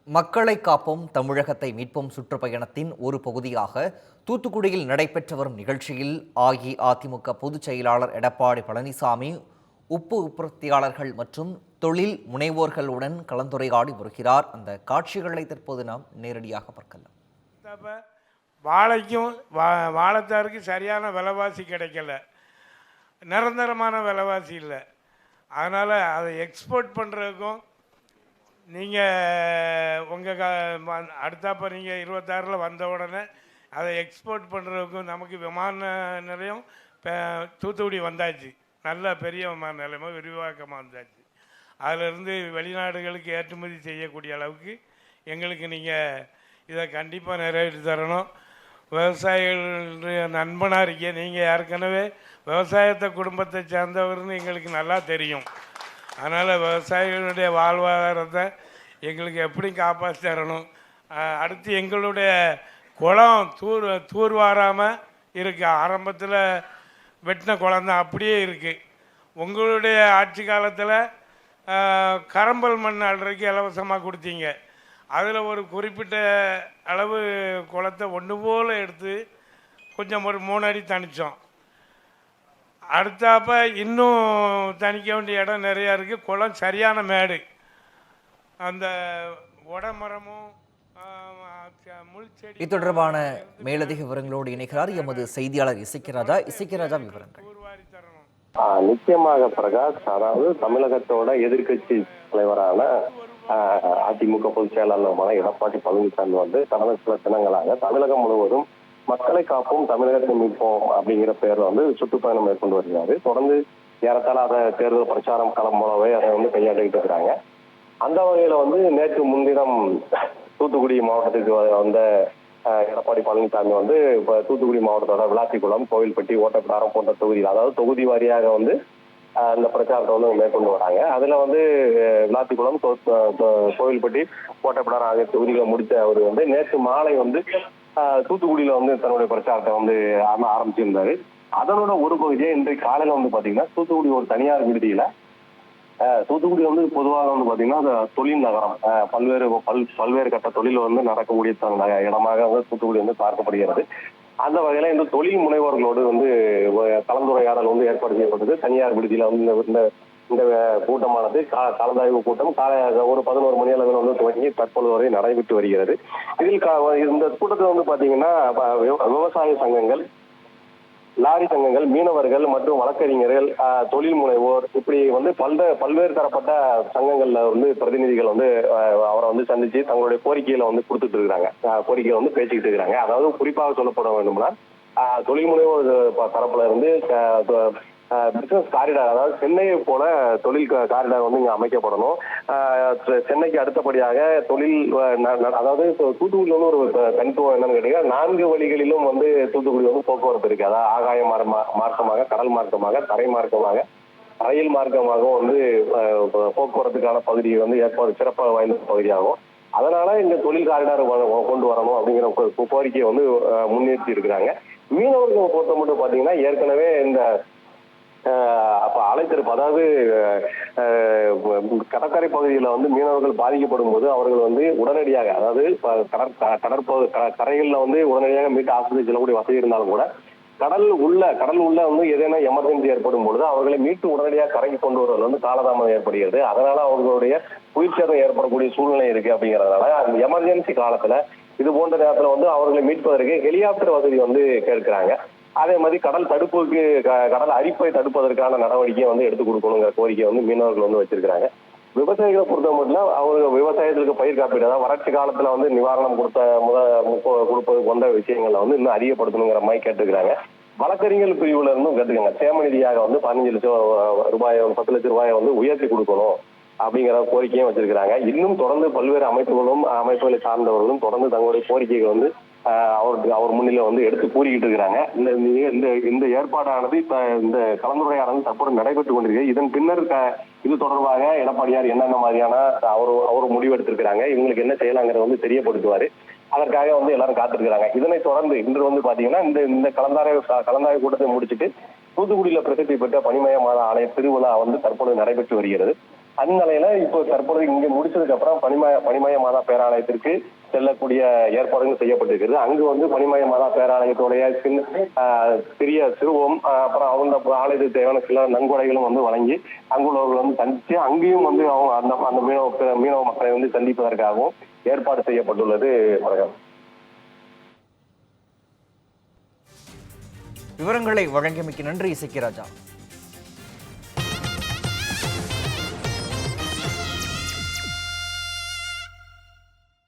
மக்களை காப்போம் தமிழகத்தை மீட்போம் சுற்றுப்பயணத்தின் ஒரு பகுதியாக தூத்துக்குடியில் நடைபெற்று வரும் நிகழ்ச்சியில் அஇஅதிமுக பொதுச் செயலாளர் எடப்பாடி பழனிசாமி உப்பு உற்பத்தியாளர்கள் மற்றும் தொழில் முனைவோர்களுடன் கலந்துரையாடி வருகிறார். அந்த காட்சிகளை தற்போது நாம் நேரடியாக பார்க்கலாம். வாழைக்கும் வாழைத்தாருக்கு சரியான விலைவாசி கிடைக்கல, நிரந்தரமான விலைவாசி இல்லை. அதனால் அதை எக்ஸ்போர்ட் பண்ணுறதுக்கும் நீங்கள் அடுத்தாப்போ நீங்கள் 26 வந்த உடனே அதை எக்ஸ்போர்ட் பண்ணுறதுக்கும் நமக்கு விமான நிலையம் தூத்துக்குடி வந்தாச்சு. நல்ல பெரிய விமான நிலையமாக விரிவாக்கமாக வந்தாச்சு. அதிலிருந்து வெளிநாடுகளுக்கு ஏற்றுமதி செய்யக்கூடிய அளவுக்கு எங்களுக்கு நீங்கள் இதை கண்டிப்பாக நிறைவேற்றி தரணும். விவசாயிகளுடைய நண்பனாக இருக்கீங்க, நீங்கள் ஏற்கனவே விவசாயத்தை குடும்பத்தை சேர்ந்தவர்னு எங்களுக்கு நல்லா தெரியும். அதனால் விவசாயிகளுடைய வாழ்வாதாரத்தை எங்களுக்கு எப்படி காப்பாற்றி தரணும். அடுத்து எங்களுடைய குளம் தூர்வாராமல் இருக்குது. ஆரம்பத்தில் வெட்டின குளம் தான் அப்படியே இருக்குது. உங்களுடைய ஆட்சி காலத்தில் கரம்பல் மண் அல்றதுக்கு இலவசமாக கொடுத்தீங்க. அதில் ஒரு குறிப்பிட்ட அளவு குளத்தை ஒன்று போல் எடுத்து கொஞ்சம் ஒரு 3 அடி தணித்தோம். அடுத்தாப்ப இன்னும் தணிக்க வேண்டிய இடம் நிறையா இருக்குது. குளம் சரியான மேடு, அந்த உடமரமும் இது தொடர்பான மேலதிக விவரங்களோடு இணைக்கிறார் எமது செய்தியாளர் இசைக்கராஜா. இசைக்கராஜா, விவரங்கள். நிச்சயமாக பிரகாஷ், அதாவது தமிழகத்தோட எதிர்கட்சி தலைவரான அதிமுக பொதுச் செயலாளருமான எடப்பாடி பழனிசாமி கடந்த சில தினங்களாக தமிழகம் முழுவதும் மக்களை காப்போம் தமிழகத்தை மீட்போம் அப்படிங்கிற பேர்ல சுற்றுப்பயணம் மேற்கொண்டு வருகிறாரு. தொடர்ந்து ஏறத்தாழ அதை தேர்தல் பிரச்சாரம் களம் மூலவே அதை கையாண்டுகிட்டு இருக்கிறாங்க. அந்த வகையில நேற்று முன்தினம் தூத்துக்குடி மாவட்டத்துக்கு வந்த எடப்பாடி பழனிசாமி இப்ப தூத்துக்குடி மாவட்டத்தோட விளாத்திக்குளம், கோவில்பட்டி, ஓட்டப்பிடாரம் போன்ற தொகுதிகள், அதாவது தொகுதி வாரியாக அந்த பிரச்சாரத்தை மேற்கொண்டு வராங்க. அதுல விளாத்திக்குளம், கோவில்பட்டி, ஓட்டப்பிடாரம் ஆகிய தொகுதிகளை முடித்த அவர் நேற்று மாலை தூத்துக்குடியில தன்னுடைய பிரச்சாரத்தை ஆரம்பிச்சிருந்தாரு. அதனோட ஒரு பகுதியை இன்றைக்கு காலையில பாத்தீங்கன்னா தூத்துக்குடி ஒரு தனியார் விடுதியில, தூத்துக்குடி பொதுவாக பாத்தீங்கன்னா அந்த தொழில் நகரம், பல்வேறு கட்ட தொழில் நடக்கக்கூடிய இடமாக தூத்துக்குடி பார்க்கப்படுகிறது. அந்த வகையில இந்த தொழில் முனைவோர்களோடு கலந்துரையாடல் ஏற்பாடு செய்யப்பட்டது. தனியார் விடுதியில இந்த கூட்டமானது கலந்தாய்வு கூட்டம் ஒரு 11 மணி அளவில் துவங்கி தற்பொழுது வரை நடைபெற்று வருகிறது. இதில் இந்த கூட்டத்தில் பாத்தீங்கன்னா விவசாய சங்கங்கள், லாரி சங்கங்கள், மீனவர்கள் மற்றும் வழக்கறிஞர்கள், தொழில் முனைவோர், இப்படி பல்வேறு தரப்பட்ட சங்கங்கள்ல பிரதிநிதிகள் அவரை சந்திச்சு தங்களுடைய கோரிக்கையில கொடுத்துட்டு இருக்கிறாங்க. கோரிக்கையை பேசிக்கிட்டு இருக்கிறாங்க. அதாவது குறிப்பாக சொல்லப்பட வேண்டும்னா தொழில் முனைவோர் தரப்புல இருந்து பிசினஸ் காரிடார், அதாவது சென்னையை போல தொழில் காரிடார் இங்க அமைக்கப்படணும். சென்னைக்கு அடுத்தபடியாக தொழில், அதாவது தூத்துக்குடியில ஒரு தனித்துவம் என்னன்னு கேட்டீங்கன்னா 4 வழிகளிலும் தூத்துக்குடி போக்குவரத்து இருக்கு. அதாவது ஆகாய மார்க்கமாக, கடல் மார்க்கமாக, தரை மார்க்கமாக, ரயில் மார்க்கமாகவும் போக்குவரத்துக்கான பகுதியை ஏற்பாடு சிறப்பாக வாய்ந்த பகுதியாகும். அதனால இந்த தொழில் காரிடார் கொண்டு வரணும் அப்படிங்கிற கோரிக்கையை முன்னேற்றி இருக்கிறாங்க. மீனவர்களை பொறுத்த மட்டும் பாத்தீங்கன்னா ஏற்கனவே இந்த அலைத்திருப்பு, அதாவது கடற்கரை பகுதியில மீனவர்கள் பாதிக்கப்படும் போது அவர்கள் உடனடியாக, அதாவது கரைகள்ல உடனடியாக மீட்டு ஆஸ்பத்திரி செல்லக்கூடிய வசதி இருந்தாலும் கூட கடல் உள்ள ஏதேனும் எமர்ஜென்சி ஏற்படும் பொழுது அவர்களை மீட்டு உடனடியாக கரைக்கு கொண்டு வருவது காலதாமதம் ஏற்படுகிறது. அதனால அவர்களுடைய உயிர் சேதம் ஏற்படக்கூடிய சூழ்நிலை இருக்கு. அப்படிங்கறதுனால அந்த எமர்ஜென்சி காலத்துல இது போன்ற நேரத்துல அவர்களை மீட்பதற்கு ஹெலிகாப்டர் வசதி கேட்கிறாங்க. அதே மாதிரி கடல் தடுப்புக்கு, கடல் அரிப்பை தடுப்பதற்கான நடவடிக்கையை எடுத்துக் கொடுக்கணுங்கிற கோரிக்கை மீனவர்கள் வச்சிருக்கிறாங்க. விவசாயிகளை பொறுத்த மட்டும் அவங்க விவசாயத்துக்கு பயிர் காப்பீடு, அதாவது வறட்சி காலத்துல நிவாரணம் கொடுப்பது போன்ற விஷயங்களை இன்னும் அதிகப்படுத்தணுங்கிற மாதிரி கேட்டுக்கிறாங்க. வழக்கறிஞர் பிரிவுல இருந்தும் கேட்டுக்காங்க. சேம நிதியாக 15 லட்சம் ரூபாய், 10 லட்சம் ரூபாயை உயர்த்தி கொடுக்கணும் அப்படிங்கிற கோரிக்கையும் வச்சிருக்கிறாங்க. இன்னும் தொடர்ந்து பல்வேறு அமைப்புகளை சார்ந்தவர்களும் தொடர்ந்து தங்களுடைய கோரிக்கைகள் அவர் முன்னிலை எடுத்து கூறிக்கிட்டு இருக்கிறாங்க. இந்த ஏற்பாடானது இப்ப இந்த கலந்துரையாடல் தற்போது நடைபெற்றுக் கொண்டிருக்கு. இதன் பின்னர் இது தொடர்பாக எடப்பாடியார் என்னென்ன மாதிரியான அவர் முடிவெடுத்திருக்கிறாங்க, இவங்களுக்கு என்ன செய்யலாங்கிறத தெரியப்படுத்துவாரு. அதற்காக எல்லாரும் காத்திருக்கிறாங்க. இதனைத் தொடர்ந்து இன்று பாத்தீங்கன்னா இந்த கலந்தாய்வு கூட்டத்தை முடிச்சுட்டு தூத்துக்குடியில பிரசித்தி பெற்ற பனிமய மாத ஆலய திருவிழா தற்போது நடைபெற்று வருகிறது. அந்த நிலையில இப்போ தற்பொழுது இங்க முடிச்சதுக்கு அப்புறம் பனிமய மாதா பேராலயத்திற்கு செல்லக்கூடிய ஏற்பாடுகள் செய்யப்பட்டிருக்கிறது. அங்கு வந்து பனிமய மாதா பேராலயத்துடைய சிறிய சிறுவம் அப்புறம் அவங்க ஆலயத்துக்கு தேவையான சில நன்கொடைகளும் வந்து வழங்கி அங்குள்ளவர்கள் வந்து சந்திச்சு அங்கேயும் வந்து அவங்க அந்த மீனவ மக்களை வந்து சந்திப்பதற்காகவும் ஏற்பாடு செய்யப்பட்டுள்ளது. விவரங்களை வழங்கியமைக்கு நன்றி இசக்கிராஜா.